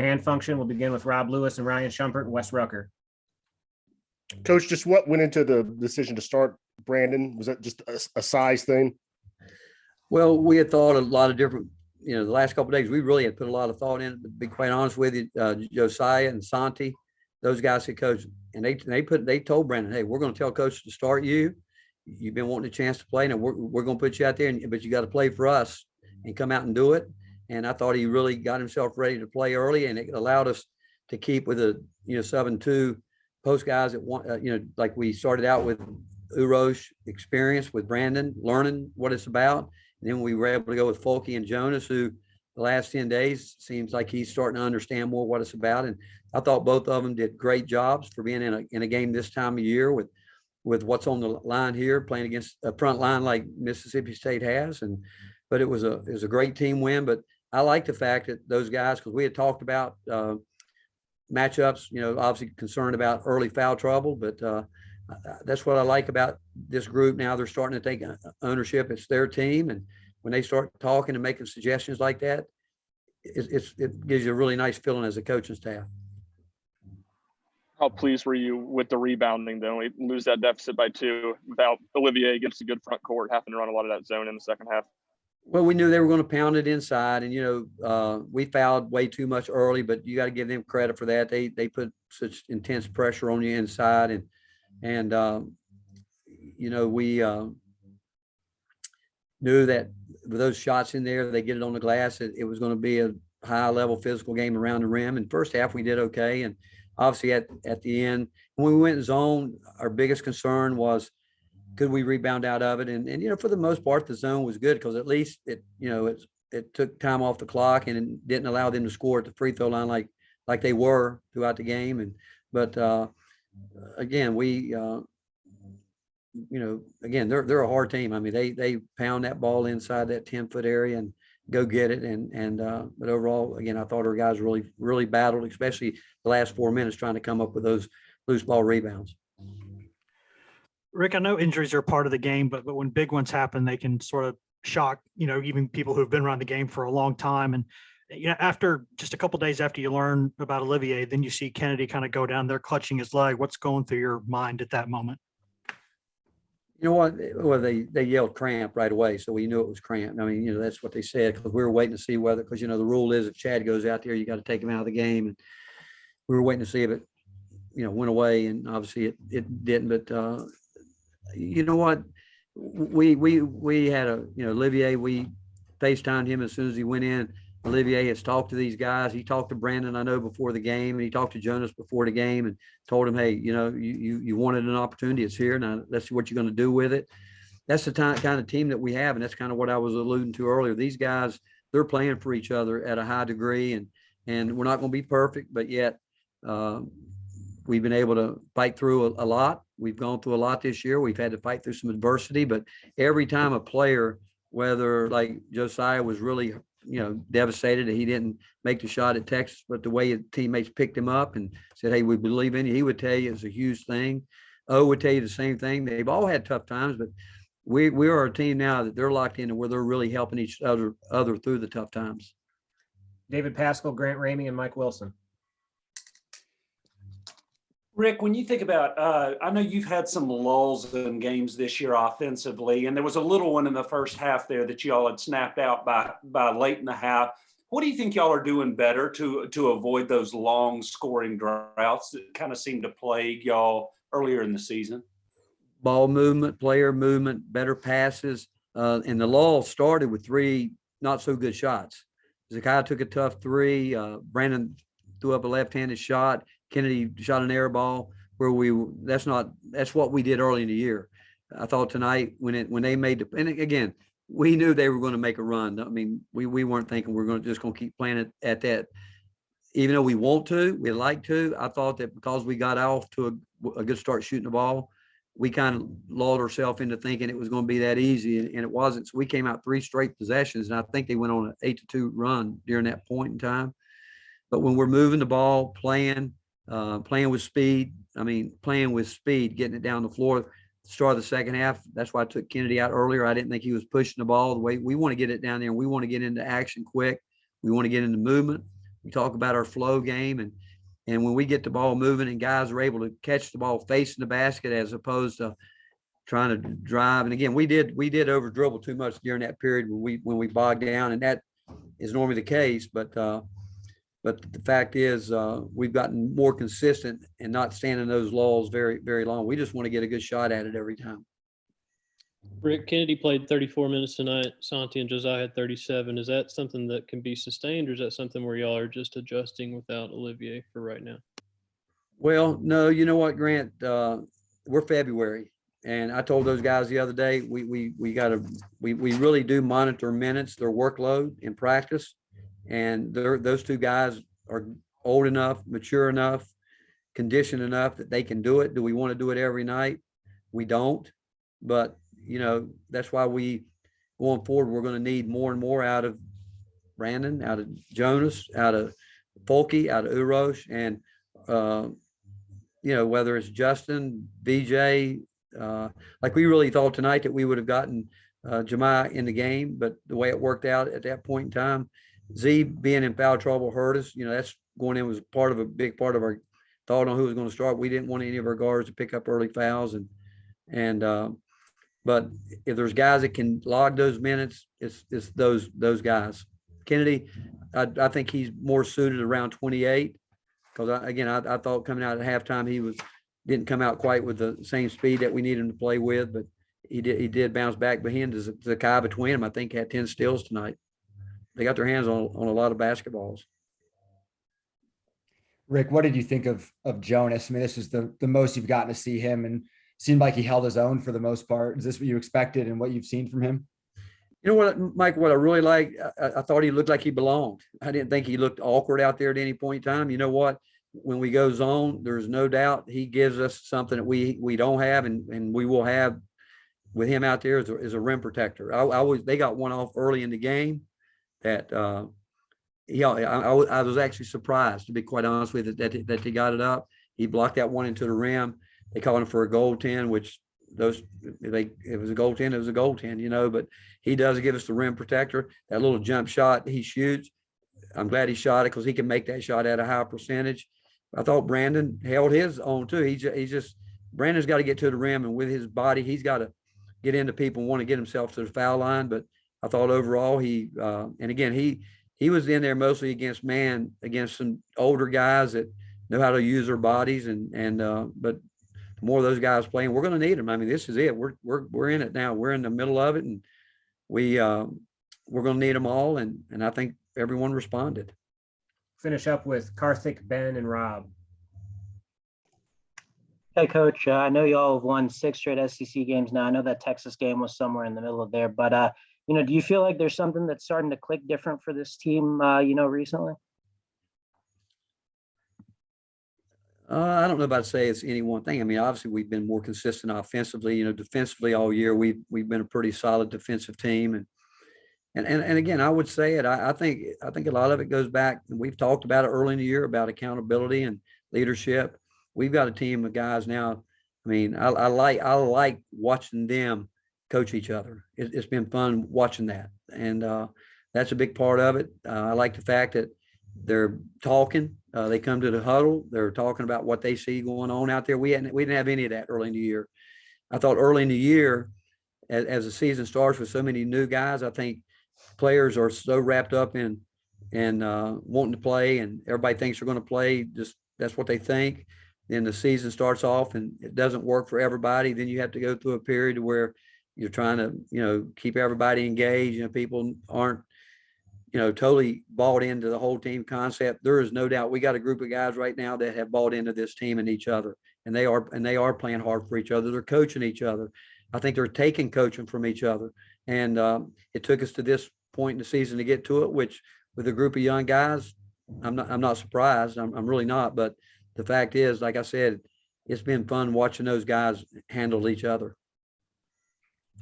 Hand function will begin with Rob Lewis and Ryan Shumpert and Wes Rucker. Coach, just what went into the decision to start Brandon? Was that just a size thing? Well, we had thought a lot of different, the last couple of days, we really had put a lot of thought in it, to be quite honest with you. Josiah and Santi, those guys had coached, and they told Brandon, hey, we're going to tell coach to start you. You've been wanting a chance to play. Now we're going to put you out there, but you got to play for us and come out and do it. And I thought he really got himself ready to play early, and it allowed us to keep with a 7-2 post guys at one. Like we started out with Urosh experience with Brandon, learning what it's about. And then we were able to go with Folke and Jonas, who the last 10 days seems like he's starting to understand more what it's about. And I thought both of them did great jobs for being in a game this time of year with what's on the line here, playing against a front line like Mississippi State has. But it was a great team win. But I like the fact that those guys, because we had talked about matchups, obviously concerned about early foul trouble, but that's what I like about this group. Now they're starting to take ownership. It's their team. And when they start talking and making suggestions like that, it gives you a really nice feeling as a coaching staff. How pleased were you with the rebounding, though? We lose that deficit by 2 without Olivier gets a good front court, having to run a lot of that zone in the second half. Well, we knew they were going to pound it inside, and, we fouled way too much early, but you got to give them credit for that. They put such intense pressure on you inside, and we knew that with those shots in there, they get it on the glass. It was going to be a high-level physical game around the rim. And first half, we did okay. And obviously, at the end, when we went in zone, our biggest concern was, could we rebound out of it? And for the most part, the zone was good because at least it took time off the clock and it didn't allow them to score at the free throw line like they were throughout the game. But again, again, they're a hard team. I mean, they pound that ball inside that 10-foot area and go get it. But overall, again, I thought our guys really, really battled, especially the last 4 minutes trying to come up with those loose ball rebounds. Rick, I know injuries are part of the game, but when big ones happen, they can sort of shock, even people who've been around the game for a long time. And, after just a couple of days after you learn about Olivier, then you see Kennedy kind of go down there clutching his leg. What's going through your mind at that moment? You know what? Well, they yelled cramp right away, so we knew it was cramp. I mean, that's what they said because we were waiting to see whether, because the rule is if Chad goes out there, you got to take him out of the game, and we were waiting to see if it, went away, and obviously it didn't. But you know what? We had Olivier. We FaceTimed him as soon as he went in. Olivier has talked to these guys. He talked to Brandon, I know, before the game, and he talked to Jonas before the game and told him, hey, you wanted an opportunity. It's here. Now let's see what you're going to do with it. That's the kind of team that we have, and that's kind of what I was alluding to earlier. These guys, they're playing for each other at a high degree, and we're not going to be perfect, but yet we've been able to fight through a lot. We've gone through a lot this year. We've had to fight through some adversity, but every time a player, whether like Josiah was really devastated that he didn't make the shot at Texas, but the way his teammates picked him up and said, hey, we believe in you, he would tell you it's a huge thing. O would tell you the same thing. They've all had tough times, but we are a team now that they're locked into where they're really helping each other through the tough times. David Pascal, Grant Ramey, and Mike Wilson. Rick, when you think about, I know you've had some lulls in games this year offensively, and there was a little one in the first half there that y'all had snapped out by late in the half. What do you think y'all are doing better to avoid those long scoring droughts that kind of seem to plague y'all earlier in the season? Ball movement, player movement, better passes. And the lull started with 3 not so good shots. Zakiah took a tough 3. Brandon threw up a left-handed shot. Kennedy shot an air ball where that's what we did early in the year. I thought tonight when they made and again, we knew they were going to make a run. I mean, we weren't thinking we're just going to keep playing it at that. Even though we like to, I thought that because we got off to a good start shooting the ball, we kind of lulled ourselves into thinking it was going to be that easy, and it wasn't. So we came out 3 straight possessions, and I think they went on an 8-2 run during that point in time. But when we're moving the ball, playing with speed, getting it down the floor, start of the second half. That's why I took Kennedy out earlier. I didn't think he was pushing the ball the way we want to get it down there. And we want to get into action quick. We want to get into movement. We talk about our flow game, and when we get the ball moving and guys are able to catch the ball facing the basket as opposed to trying to drive. And again, we did over dribble too much during that period when we bogged down, and that is normally the case. But the fact is, we've gotten more consistent and not standing those laws very, very long. We just want to get a good shot at it every time. Rick, Kennedy played 34 minutes tonight. Santi and Josiah had 37. Is that something that can be sustained, or is that something where y'all are just adjusting without Olivier for right now? Well, no, you know what, Grant? We're February, and I told those guys the other day we really do monitor minutes, their workload in practice, and those two guys are old enough, mature enough, conditioned enough that they can do it. Do we want to do it every night? We don't, but that's why we going forward, we're going to need more and more out of Brandon, out of Jonas, out of Folke, out of Urosh, and whether it's Justin, VJ, like we really thought tonight that we would have gotten Jemiah in the game, but the way it worked out at that point in time, Z being in foul trouble hurt us. That's going in was a big part of our thought on who was going to start. We didn't want any of our guards to pick up early fouls, but if there's guys that can log those minutes, it's those guys. Kennedy, I think he's more suited around 28 because I thought coming out at halftime he didn't come out quite with the same speed that we need him to play with, but he did bounce back. But he and Zakai between them, I think, had 10 steals tonight. They got their hands on a lot of basketballs. Rick, what did you think of Jonas? I mean, this is the most you've gotten to see him, and seemed like he held his own for the most part. Is this what you expected and what you've seen from him? You know what, Mike, what I really like, I thought he looked like he belonged. I didn't think he looked awkward out there at any point in time. You know what? When we go zone, there's no doubt he gives us something that we don't have and we will have with him out there is a rim protector. They got one off early in the game that I was actually surprised, to be quite honest with you, that he got it up. He blocked that one into the rim. They called him for a goaltend, which it was a goaltend, but he does give us the rim protector. That little jump shot he shoots, I'm glad he shot it because he can make that shot at a high percentage. I thought Brandon held his own too. Brandon's got to get to the rim, and with his body, he's got to get into people and want to get himself to the foul line. But I thought overall he was in there mostly against some older guys that know how to use their bodies but the more of those guys playing, we're going to need them. I mean, this is it. We're in it now. We're in the middle of it, and we're going to need them all. And I think everyone responded. Finish up with Karthik, Ben, and Rob. Hey, Coach. I know you all have won 6 straight SEC games now. I know that Texas game was somewhere in the middle of there, but do you feel like there's something that's starting to click different for this team? Recently. I don't know about to say it's any one thing. I mean, obviously we've been more consistent offensively. Defensively all year we've been a pretty solid defensive team, and again I would say it. I think a lot of it goes back, and we've talked about it early in the year about accountability and leadership. We've got a team of guys now. I mean, I like watching them coach each other. It's been fun watching that, and that's a big part of it. I like the fact that they're talking. They come to the huddle. They're talking about what they see going on out there. We didn't have any of that early in the year. I thought early in the year, as the season starts with so many new guys, I think players are so wrapped up in wanting to play, and everybody thinks they're going to play. Just that's what they think. Then the season starts off, and it doesn't work for everybody. Then you have to go through a period where you're trying to keep everybody engaged. People aren't totally bought into the whole team concept. There is no doubt we got a group of guys right now that have bought into this team and each other, and they are playing hard for each other. They're coaching each other. I think they're taking coaching from each other, and it took us to this point in the season to get to it. Which with a group of young guys, I'm not surprised. I'm really not. But the fact is, like I said, it's been fun watching those guys handle each other.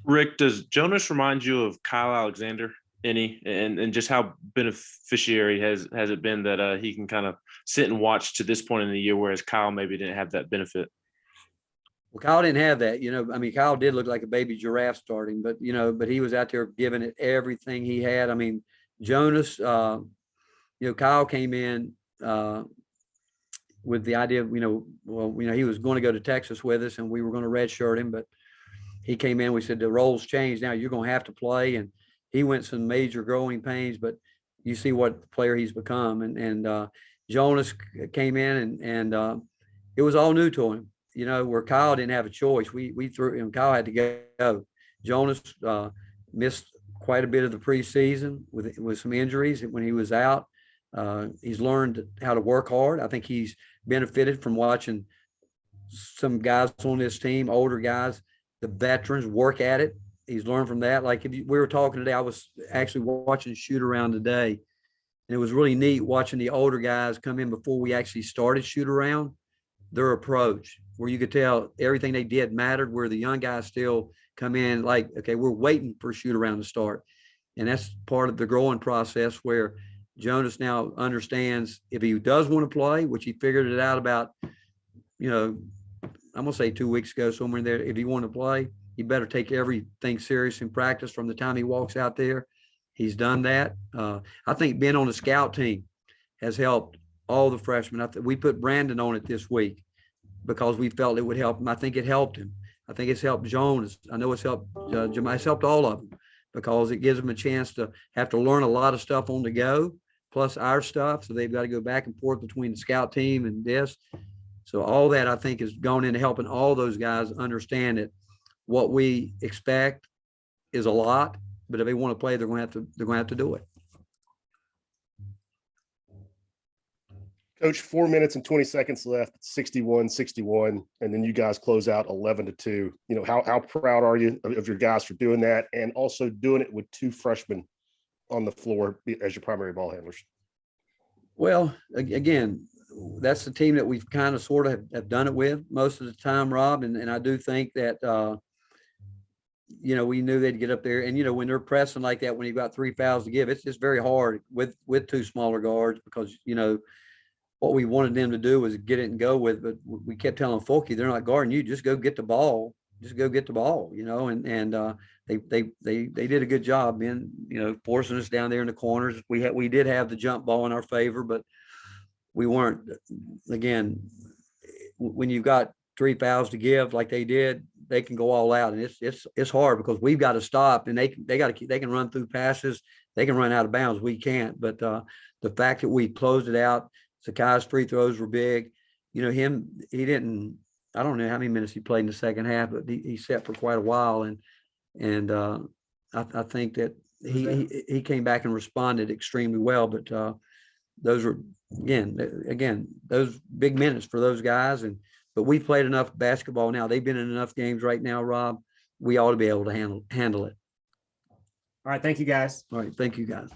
Rick, does Jonas remind you of Kyle Alexander? Any and just how beneficiary has it been that he can kind of sit and watch to this point in the year, whereas Kyle maybe didn't have that benefit? Well, Kyle didn't have that, I mean, Kyle did look like a baby giraffe starting, but he was out there giving it everything he had. I mean, Jonas, Kyle came in with the idea of, he was going to go to Texas with us and we were going to redshirt him, but he came in, we said, the roles changed. Now you're going to have to play. And he went some major growing pains, but you see what player he's become. And Jonas came in and it was all new to him, where Kyle didn't have a choice. We threw him, Kyle had to go. Jonas missed quite a bit of the preseason with some injuries when he was out. He's learned how to work hard. I think he's benefited from watching some guys on this team, older guys, the veterans, work at it. He's learned from that. Like we were talking today, I was actually watching shoot around today, and it was really neat watching the older guys come in before we actually started shoot around. Their approach, where you could tell everything they did mattered, where the young guys still come in like, okay, we're waiting for shoot around to start. And that's part of the growing process where Jonas now understands if he does want to play, which he figured it out about, I'm going to say 2 weeks ago, somewhere in there, if he want to play, he better take everything serious in practice from the time he walks out there. He's done that. I think being on the scout team has helped all the freshmen. We put Brandon on it this week because we felt it would help him. I think it helped him. I think it's helped Jonas. I know it's helped Jamal. It's helped all of them because it gives them a chance to have to learn a lot of stuff on the go, plus our stuff. So they've got to go back and forth between the scout team and this. So all that I think has gone into helping all those guys understand that what we expect is a lot, but if they want to play, they're going to have to do it. Coach, 4 minutes and 20 seconds left, 61-61, and then you guys close out 11-2. How proud are you of your guys for doing that and also doing it with 2 freshmen on the floor as your primary ball handlers? Well, again, that's the team that we've kind of sort of have done it with most of the time, Rob. And I do think that, we knew they'd get up there. And, when they're pressing like that, when you've got 3 fouls to give, it's just very hard with 2 smaller guards because, what we wanted them to do was get it and go with, but we kept telling Folky, they're not guarding you. Just go get the ball. Just go get the ball, and they did a good job in, forcing us down there in the corners. We did have the jump ball in our favor, but we weren't, again, when you've got 3 fouls to give like they did, they can go all out. And it's hard because we've got to stop and they can run through passes. They can run out of bounds. We can't, but the fact that we closed it out, Sakai's free throws were big. He didn't, I don't know how many minutes he played in the second half, but he sat for quite a while. And I think that he came back and responded extremely well, but those were, again, those big minutes for those guys. But we've played enough basketball now. They've been in enough games right now, Rob. We ought to be able to handle it. All right. Thank you, guys. All right. Thank you, guys.